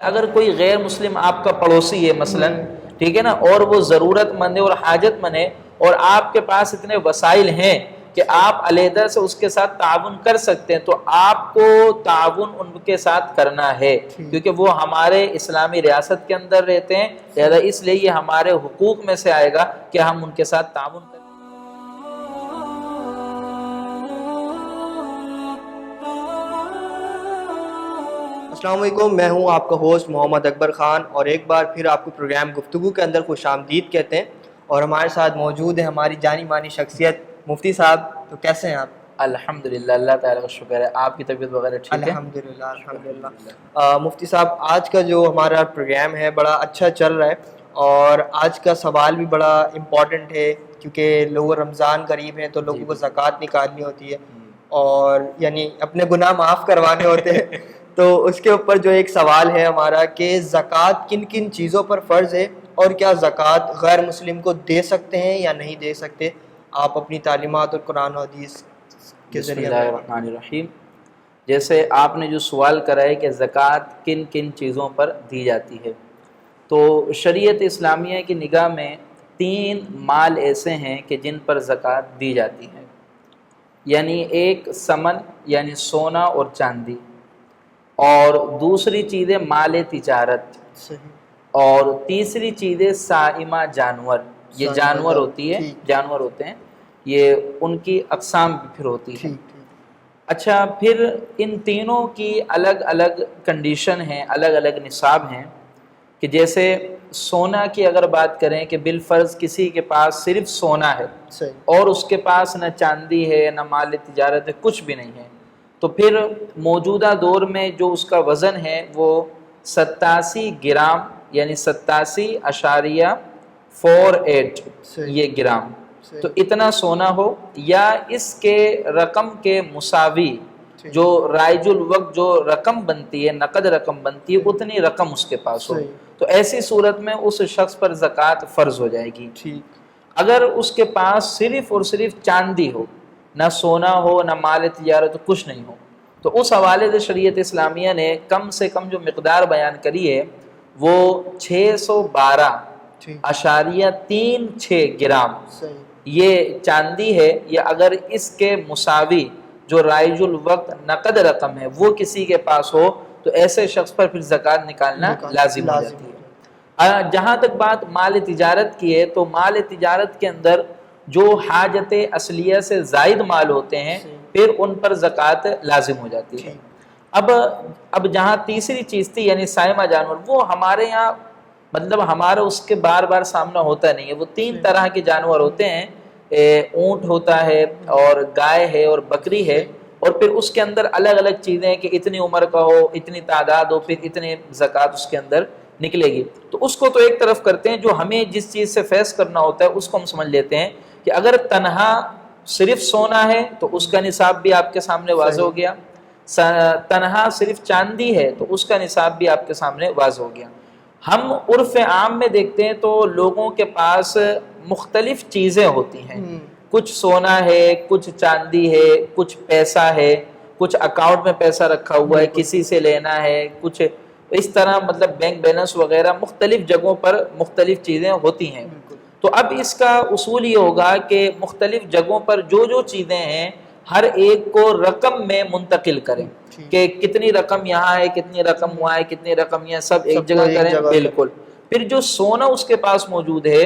اگر کوئی غیر مسلم آپ کا پڑوسی ہے مثلا، ٹھیک ہے نا، اور وہ ضرورت مند ہے اور حاجت مند ہے، اور آپ کے پاس اتنے وسائل ہیں کہ آپ علیحدہ سے اس کے ساتھ تعاون کر سکتے ہیں، تو آپ کو تعاون ان کے ساتھ کرنا ہے، کیونکہ وہ ہمارے اسلامی ریاست کے اندر رہتے ہیں، لہذا اس لیے یہ ہمارے حقوق میں سے آئے گا کہ ہم ان کے ساتھ تعاون کریں۔ السلام علیکم، میں ہوں آپ کا ہوسٹ محمد اکبر خان، اور ایک بار پھر آپ کو پروگرام گفتگو کے اندر خوش آمدید کہتے ہیں۔ اور ہمارے ساتھ موجود ہیں ہماری جانی مانی شخصیت مفتی صاحب۔ تو کیسے ہیں آپ؟ الحمدللہ، اللہ تعالیٰ کا شکر ہے۔ آپ کی طبیعت وغیرہ ٹھیک ہے؟ الحمدللہ۔ مفتی صاحب، آج کا جو ہمارا پروگرام ہے بڑا اچھا چل رہا ہے، اور آج کا سوال بھی بڑا امپورٹنٹ ہے، کیونکہ لوگ رمضان قریب ہیں تو لوگوں کو زکوٰۃ نکالنی ہوتی ہے، اور یعنی اپنے گناہ معاف کروانے ہوتے ہیں۔ تو اس کے اوپر جو ایک سوال ہے ہمارا کہ زکوٰۃ کن کن چیزوں پر فرض ہے، اور کیا زکوٰۃ غیر مسلم کو دے سکتے ہیں یا نہیں دے سکتے؟ آپ اپنی تعلیمات اور قرآن و حدیث کے ذریعے۔ بسم اللہ الرحمن الرحیم۔ جیسے آپ نے جو سوال کرا ہے کہ زکوٰۃ کن کن چیزوں پر دی جاتی ہے، تو شریعت اسلامیہ کی نگاہ میں 3 مال ایسے ہیں کہ جن پر زکوٰۃ دی جاتی ہے، یعنی ایک ثمن یعنی سونا اور چاندی، اور دوسری چیزیں مال تجارت، اور تیسری چیزیں سائمہ جانور، یہ جانور ہوتی ہے، جانور ہوتے ہیں، یہ ان کی اقسام بھی پھر ہوتی ہے۔ اچھا، پھر ان تینوں کی الگ الگ کنڈیشن ہیں، الگ الگ نصاب ہیں، کہ جیسے سونا کی اگر بات کریں کہ بالفرض کسی کے پاس صرف سونا ہے اور اس کے پاس نہ چاندی ہے نہ مال تجارت ہے، کچھ بھی نہیں ہے، تو پھر موجودہ دور میں جو اس کا وزن ہے وہ 87 گرام یعنی 87.48 یہ گرام، تو اتنا سونا ہو، یا اس کے رقم کے مساوی جو رائج الوقت جو رقم بنتی ہے، نقد رقم بنتی ہے، اتنی رقم اس کے پاس ہو، تو ایسی صورت میں اس شخص پر زکوٰۃ فرض ہو جائے گی۔ اگر اس کے پاس صرف اور صرف چاندی ہو، نہ سونا ہو نہ مال تجارت، کچھ نہیں ہو، تو اس حوالے سے شریعت اسلامیہ نے کم سے کم جو مقدار بیان کری ہے وہ 612.36 گرام یہ چاندی ہے، یا اگر اس کے مساوی جو رائج الوقت نقد رقم ہے وہ کسی کے پاس ہو، تو ایسے شخص پر پھر زکوٰۃ نکالنا لازم ہو جاتی ہے۔ جہاں تک بات مال تجارت کی ہے، تو مال تجارت کے اندر جو حاجت اصلیہ سے زائد مال ہوتے ہیں پھر ان پر زکوٰۃ لازم ہو جاتی ہے۔ اب جہاں تیسری چیز تھی یعنی سائمہ جانور، وہ ہمارے یہاں مطلب ہمارا اس کے بار بار سامنا ہوتا نہیں ہے۔ وہ 3 طرح کے جانور ہوتے ہیں، اونٹ ہوتا ہے، اور گائے ہے، اور بکری ہے، اور پھر اس کے اندر الگ الگ چیزیں ہیں کہ اتنی عمر کا ہو، اتنی تعداد ہو، پھر اتنے زکوٰۃ اس کے اندر نکلے گی۔ تو اس کو تو ایک طرف کرتے ہیں، جو ہمیں جس چیز سے فیض کرنا ہوتا ہے اس کو ہم سمجھ لیتے ہیں کہ اگر تنہا صرف سونا ہے تو اس کا نصاب بھی آپ کے سامنے واضح ہو گیا، تنہا صرف چاندی ہے تو اس کا نصاب بھی آپ کے سامنے واضح ہو گیا۔ ہم عرف عام میں دیکھتے ہیں تو لوگوں کے پاس مختلف چیزیں ہوتی ہیں، کچھ سونا ہے، کچھ چاندی ہے، کچھ پیسہ ہے، کچھ اکاؤنٹ میں پیسہ رکھا ہوا ہے، کسی سے لینا ہے، کچھ اس طرح مطلب بینک بیلنس وغیرہ مختلف جگہوں پر مختلف چیزیں ہوتی ہیں۔ تو اب اس کا اصول یہ ہوگا کہ مختلف جگہوں پر جو جو چیزیں ہیں ہر ایک کو رقم میں منتقل کریں، کہ کتنی رقم یہاں ہے، کتنی رقم وہاں ہے، کتنی رقم یہاں، سب ایک جگہ کریں، بالکل۔ پھر جو سونا اس کے پاس موجود ہے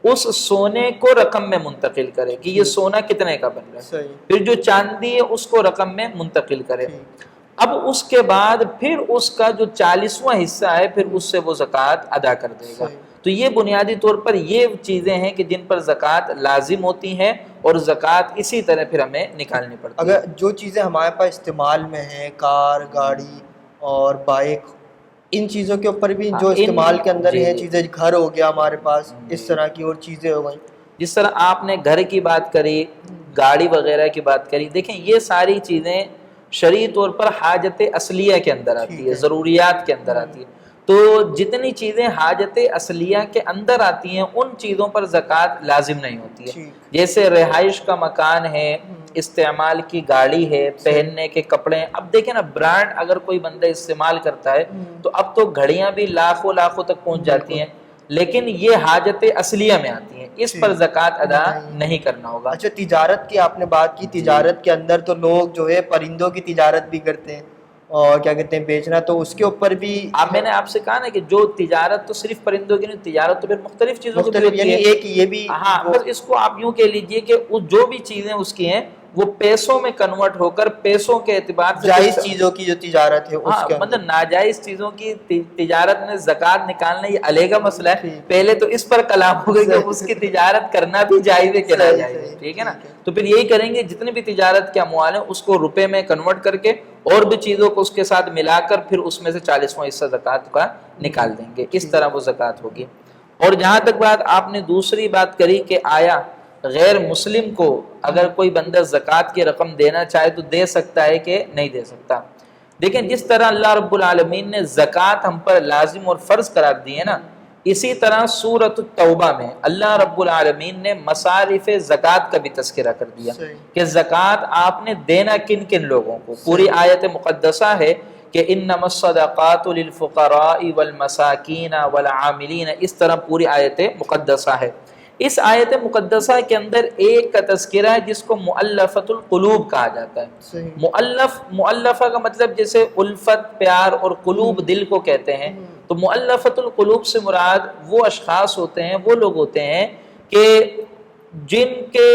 اس سونے کو رقم میں منتقل کرے کہ یہ سونا کتنے کا بن رہا ہے، پھر جو چاندی ہے اس کو رقم میں منتقل کرے۔ اب اس کے بعد پھر اس کا جو 40واں حصہ ہے پھر اس سے وہ زکوٰۃ ادا کر دے گا۔ تو یہ بنیادی طور پر یہ چیزیں ہیں کہ جن پر زکوٰۃ لازم ہوتی ہیں، اور زکوٰۃ اسی طرح پھر ہمیں نکالنی پڑتی ہے۔ اگر جو چیزیں ہمارے پاس استعمال میں ہیں، کار، گاڑی اور بائک، ان چیزوں کے اوپر بھی جو استعمال کے اندر ہیں چیزیں، گھر ہو گیا ہمارے پاس، اس طرح کی اور چیزیں ہو گئیں، جس طرح آپ نے گھر کی بات کری، گاڑی وغیرہ کی بات کری، دیکھیں یہ ساری چیزیں شرعی طور پر حاجت اصلیہ کے اندر آتی ہے، ضروریات کے اندر آتی ہے۔ تو جتنی چیزیں حاجت اصلیہ کے اندر آتی ہیں ان چیزوں پر زکوٰۃ لازم نہیں ہوتی ہے. جیسے رہائش کا مکان ہے، استعمال کی گاڑی ہے، پہننے کے کپڑے ہیں. اب دیکھیں نا، برانڈ اگر کوئی بندہ استعمال کرتا ہے تو اب تو گھڑیاں بھی لاکھوں تک پہنچ جاتی ہیں، لیکن یہ حاجت اصلیہ میں آتی ہیں، اس پر زکوٰۃ ادا نہیں کرنا ہوگا. اچھا، تجارت کی آپ نے بات کی، تجارت کے اندر تو لوگ جو ہے پرندوں کی تجارت بھی کرتے ہیں اور کیا کہتے ہیں بیچنا، تو اس کے اوپر بھی میں نے آپ سے کہا نا کہ جو تجارت تو صرف پرندوں کی نہیں، تجارت تو پھر مختلف چیزوں کی بھی ہوتی یعنی ہے. ایک یہ بھی ہاں، بس اس کو آپ یوں کہہ لیجئے کہ جو بھی چیزیں اس کی ہیں وہ پیسوں میں کنورٹ ہو کر پیسوں کے اعتبار سے جائز چیزوں کی جو تجارت ہے اس ہاں، کے اندر، مطلب ناجائز چیزوں کی تجارت میں زکوٰۃ نکالنا یہ علیحدہ مسئلہ ہے. پہلے تو اس پر کلام ہوگا کہ اس کی تجارت کرنا بھی جائز ہے کہ ناجائز ہے. ٹھیک ہے نا؟ تو پھر یہی کریں گے، جتنی بھی تجارت کے اموال ہیں اس کو روپے میں کنورٹ کر کے اور بھی چیزوں کو اس کے ساتھ ملا کر پھر اس میں سے 40واں حصہ زکوٰۃ کا نکال دیں گے. اس طرح وہ زکوٰۃ ہوگی. اور جہاں تک بات آپ نے دوسری بات کری کہ آیا غیر مسلم کو اگر کوئی بندہ زکوٰۃ کی رقم دینا چاہے تو دے سکتا ہے کہ نہیں دے سکتا. دیکھیں، جس طرح اللہ رب العالمین نے زکوٰۃ ہم پر لازم اور فرض قرار دی ہے نا، اسی طرح سورۃ التوبہ میں اللہ رب العالمین نے مصارف زکوٰۃ کا بھی تذکرہ کر دیا کہ زکوٰۃ آپ نے دینا کن کن لوگوں کو. پوری آیت مقدسہ ہے کہ انما الصدقات للفقراء والمساکین والعاملین، اس طرح پوری آیت مقدسہ ہے. اس آیت مقدسہ کے اندر ایک کا تذکرہ ہے جس کو مؤلفۃ القلوب کہا جاتا ہے. مؤلفہ کا مطلب جیسے الفت، پیار، اور قلوب دل کو کہتے ہیں. تو مؤلفۃ القلوب سے مراد وہ اشخاص ہوتے ہیں، وہ لوگ ہوتے ہیں کہ جن کے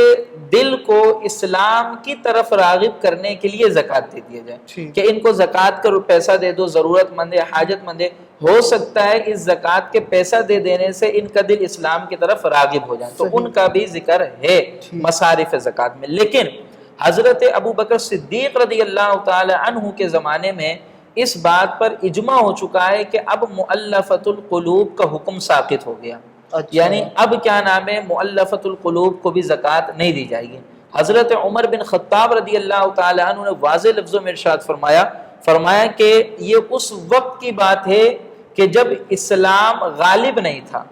دل کو اسلام کی طرف راغب کرنے کے لیے زکوٰۃ دے دیا جائے کہ ان کو زکوٰۃ کا پیسہ دے دو، ضرورت مند ہے، حاجت مند ہے. ہو سکتا ہے اس زکوٰۃ کے پیسہ دے دینے سے ان کا دل اسلام کی طرف راغب ہو جائے، تو ان کا بھی ذکر ہے مصارف زکوٰۃ میں. لیکن حضرت ابو بکر صدیق رضی اللہ تعالی عنہ کے زمانے میں اس بات پر اجماع ہو چکا ہے کہ اب مؤلفۃ القلوب کا حکم ساقط ہو گیا. یعنی اب کیا نام ہے، مؤلفۃ القلوب کو بھی زکوٰۃ نہیں دی جائے گی. حضرت عمر بن خطاب رضی اللہ تعالی عنہ نے واضح لفظوں میں ارشاد فرمایا کہ یہ اس وقت کی بات ہے کہ جب اسلام غالب نہیں تھا.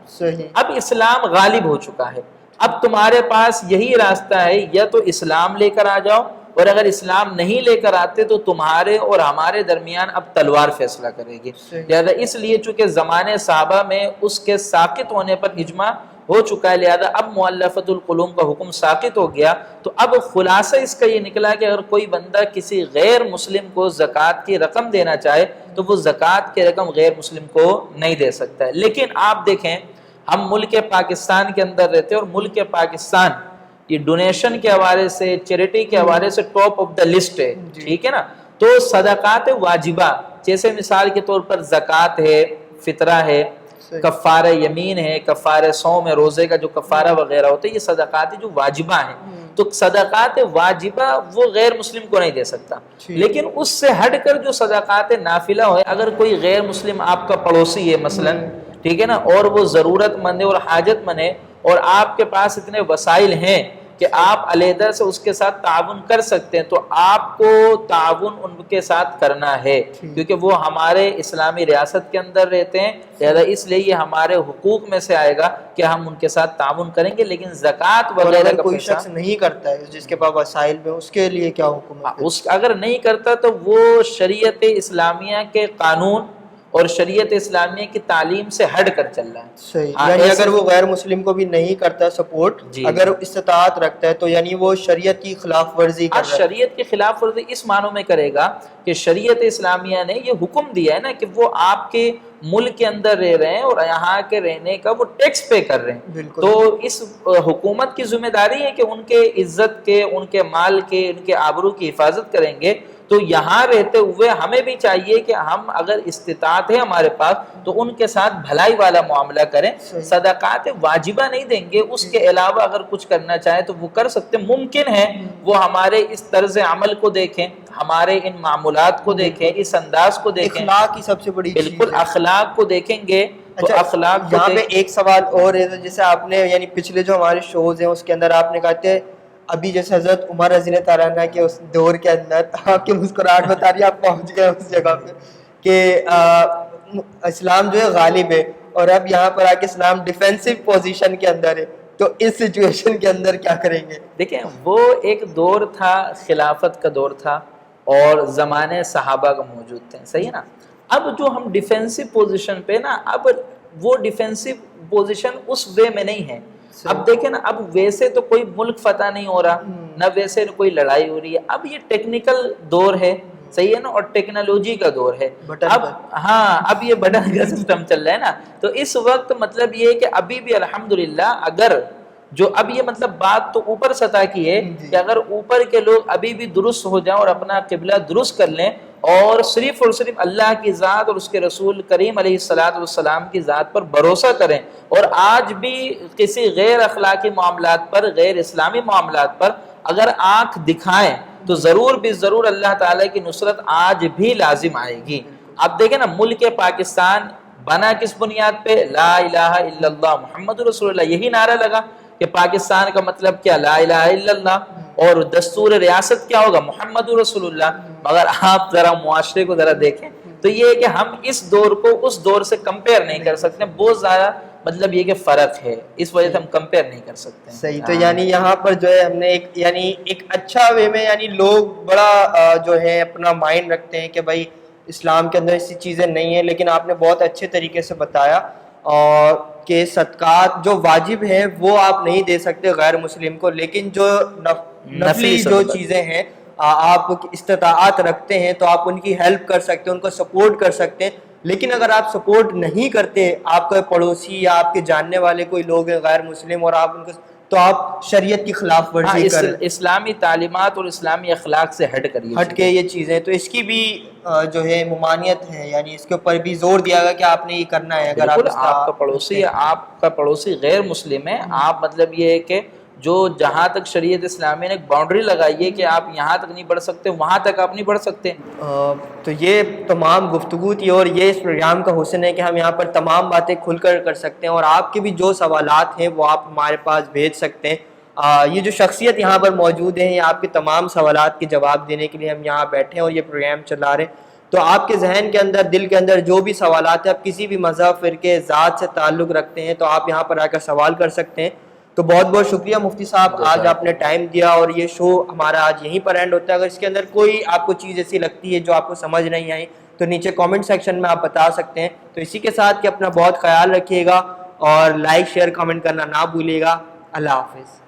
اب اسلام غالب ہو چکا ہے، اب تمہارے پاس یہی راستہ ہے، یا تو اسلام لے کر آ جاؤ، اور اگر اسلام نہیں لے کر آتے تو تمہارے اور ہمارے درمیان اب تلوار فیصلہ کرے گی. لہذا اس لیے چونکہ زمانے صحابہ میں اس کے ساقط ہونے پر اجماع ہو چکا ہے، لہذا اب مؤلفۃ القلوب کا حکم ساقط ہو گیا. تو اب خلاصہ اس کا یہ نکلا کہ اگر کوئی بندہ کسی غیر مسلم کو زکوٰۃ کی رقم دینا چاہے تو وہ زکوٰۃ کی رقم غیر مسلم کو نہیں دے سکتا ہے. لیکن آپ دیکھیں، ہم ملک پاکستان کے اندر رہتے ہیں اور ملک پاکستان یہ ڈونیشن کے حوالے سے، چیریٹی کے حوالے سے ٹاپ آف دا لسٹ ہے. ٹھیک ہے نا؟ تو صدقات واجبہ جیسے مثال کے طور پر زکوٰۃ ہے، فطرہ ہے، کفارہ یمین ہے، کفارہ صوم ہے، روزے کا جو کفارہ وغیرہ ہوتا ہے، یہ صدقات جو واجبہ ہیں. تو صدقات واجبہ وہ غیر مسلم کو نہیں دے سکتا. لیکن اس سے ہٹ کر جو صدقات نافلہ ہے، اگر کوئی غیر مسلم آپ کا پڑوسی ہے مثلا، ٹھیک ہے نا، اور وہ ضرورت مند ہے اور حاجت مند ہے، اور آپ کے پاس اتنے وسائل ہیں کہ آپ علیحدہ سے اس کے ساتھ تعاون کر سکتے ہیں، تو آپ کو تعاون ان کے ساتھ کرنا ہے، کیونکہ وہ ہمارے اسلامی ریاست کے اندر رہتے ہیں. لہذا اس لیے یہ ہمارے حقوق میں سے آئے گا کہ ہم ان کے ساتھ تعاون کریں گے. لیکن زکوٰۃ وغیرہ کا کوئی شخص نہیں کرتا ہے جس کے پاس وسائل میں، اس کے لیے کیا حکم ہے؟ اگر نہیں کرتا تو وہ شریعت اسلامیہ کے قانون اور شریعت اسلامیہ کی تعلیم سے ہٹ کر چل رہا ہے. صحیح. یعنی اگر وہ غیر مسلم کو بھی نہیں کرتا سپورٹ، اگر استطاعت رکھتا ہے، تو یعنی وہ شریعت کی خلاف ورزی کر رہا ہے. شریعت کی خلاف ورزی اس معنوں میں کرے گا کہ شریعت اسلامیہ نے یہ حکم دیا ہے نا کہ وہ آپ کے ملک کے اندر رہ رہے ہیں اور یہاں کے رہنے کا وہ ٹیکس پے کر رہے ہیں. تو اس حکومت کی ذمہ داری ہے کہ ان کے عزت کے، ان کے مال کے، ان کے آبرو کی حفاظت کریں گے. تو یہاں رہتے ہوئے ہمیں بھی چاہیے کہ ہم اگر استطاعت ہے ہمارے پاس تو ان کے ساتھ بھلائی والا معاملہ کریں. صدقات واجبہ نہیں دیں گے، اس کے علاوہ اگر کچھ کرنا چاہیں تو وہ کر سکتے. ممکن ہے وہ ہمارے اس طرز عمل کو دیکھیں، ہمارے ان معمولات کو دیکھیں، اس انداز کو دیکھیں. اخلاق کی سب سے بڑی بالکل اخلاق کو دیکھیں گے. تو اخلاق یہاں پہ ایک سوال اور ہے، جیسے آپ نے یعنی پچھلے جو ہمارے شوز ہیں اس کے اندر آپ نے کہا کہ ابھی جیسے حضرت عمر رضی اللہ تعالیٰ عنہ کے اس دور کے اندر آپ کی مسکراہٹ بتا رہی ہے، آپ پہنچ گئے اس جگہ پہ کہ اسلام جو ہے غالب ہے اور اب یہاں پر آ کے اسلام ڈیفینسو پوزیشن کے اندر ہے, تو اس سچویشن کے اندر کیا کریں گے؟ دیکھیں وہ ایک دور تھا, خلافت کا دور تھا اور زمانے صحابہ کا موجود تھے, صحیح ہے نا. اب جو ہم ڈیفینسو پوزیشن پہ نا, اب وہ ڈیفینسو پوزیشن اس وے میں نہیں ہے. اب دیکھیں نا, اب ویسے تو کوئی ملک فتح نہیں ہو رہا, نہ ویسے کوئی لڑائی ہو رہی ہے. اب یہ ٹیکنیکل دور ہے, صحیح ہے نا, اور ٹیکنالوجی کا دور ہے. اب ہاں, اب یہ بٹن کا سسٹم چل رہا ہے نا, تو اس وقت مطلب یہ ہے کہ ابھی بھی الحمدللہ اگر جو اب یہ مطلب بات تو اوپر سطح کی ہے کہ اگر اوپر کے لوگ ابھی بھی درست ہو جائیں اور اپنا قبلہ درست کر لیں اور صرف اللہ کی ذات اور اس کے رسول کریم علیہ الصلوۃ والسلام کی ذات پر بھروسہ کریں, اور آج بھی کسی غیر اخلاقی معاملات پر, غیر اسلامی معاملات پر اگر آنکھ دکھائیں تو ضرور بھی ضرور اللہ تعالیٰ کی نصرت آج بھی لازم آئے گی. آپ دیکھیں نا, ملک پاکستان بنا کس بنیاد پہ؟ لا الہ الا اللہ محمد رسول اللہ. یہی نعرہ لگا کہ پاکستان کا مطلب کیا؟ لا الہ الا اللہ, اور دستور ریاست کیا ہوگا؟ محمد رسول اللہ. مگر آپ ذرا معاشرے کو ذرا دیکھیں تو یہ ہے کہ ہم اس دور کو اس دور سے کمپیئر نہیں کر سکتے, بہت زیادہ مطلب یہ کہ فرق ہے, اس وجہ سے ہم کمپیئر نہیں کر سکتے. صحیح. تو یعنی یہاں پر جو ہے ہم نے ایک اچھا وے میں, یعنی لوگ بڑا جو ہے اپنا مائنڈ رکھتے ہیں کہ بھائی اسلام کے اندر ایسی چیزیں نہیں ہیں, لیکن آپ نے بہت اچھے طریقے سے بتایا اور کہ صدقات جو واجب ہیں وہ آپ نہیں دے سکتے غیر مسلم کو, لیکن جو نفلی جو چیزیں ہیں آپ استطاعت رکھتے ہیں تو آپ ان کی ہیلپ کر سکتے ہیں, ان کو سپورٹ کر سکتے ہیں. لیکن اگر آپ سپورٹ نہیں کرتے, آپ کا پڑوسی یا آپ کے جاننے والے کوئی لوگ ہیں غیر مسلم اور آپ ان کو, تو آپ شریعت کی خلاف ورزی کر رہے ہیں, اسلامی تعلیمات اور اسلامی اخلاق سے ہٹ کے یہ چیزیں. تو اس کی بھی جو ہے ممانعت ہے, یعنی اس کے اوپر بھی زور دیا گیا کہ آپ نے یہ کرنا ہے. اگر آپ کا پڑوسی, آپ کا پڑوسی غیر مسلم ہے, آپ مطلب یہ ہے کہ جو جہاں تک شریعت اسلامی نے ایک باؤنڈری لگائی ہے کہ آپ یہاں تک نہیں بڑھ سکتے, وہاں تک آپ نہیں بڑھ سکتے. تو یہ تمام گفتگو تھی اور یہ اس پروگرام کا حسن ہے کہ ہم یہاں پر تمام باتیں کھل کر سکتے ہیں, اور آپ کے بھی جو سوالات ہیں وہ آپ ہمارے پاس بھیج سکتے ہیں. یہ جو شخصیت یہاں پر موجود ہیں, یہ آپ کے تمام سوالات کے جواب دینے کے لیے ہم یہاں بیٹھے ہیں اور یہ پروگرام چلا رہے ہیں. تو آپ کے ذہن کے اندر, دل کے اندر جو بھی سوالات ہیں, آپ کسی بھی مذہب, فرقے, ذات سے تعلق رکھتے ہیں, تو آپ یہاں پر آ کر سوال کر سکتے ہیں. تو بہت بہت شکریہ مفتی صاحب, آج آپ نے ٹائم دیا, اور یہ شو ہمارا آج یہیں پر اینڈ ہوتا ہے. اگر اس کے اندر کوئی آپ کو چیز ایسی لگتی ہے جو آپ کو سمجھ نہیں آئی تو نیچے کامنٹ سیکشن میں آپ بتا سکتے ہیں. تو اسی کے ساتھ کہ اپنا بہت خیال رکھیے گا اور لائک, شیئر, کامنٹ کرنا نہ بھولیے گا. اللہ حافظ.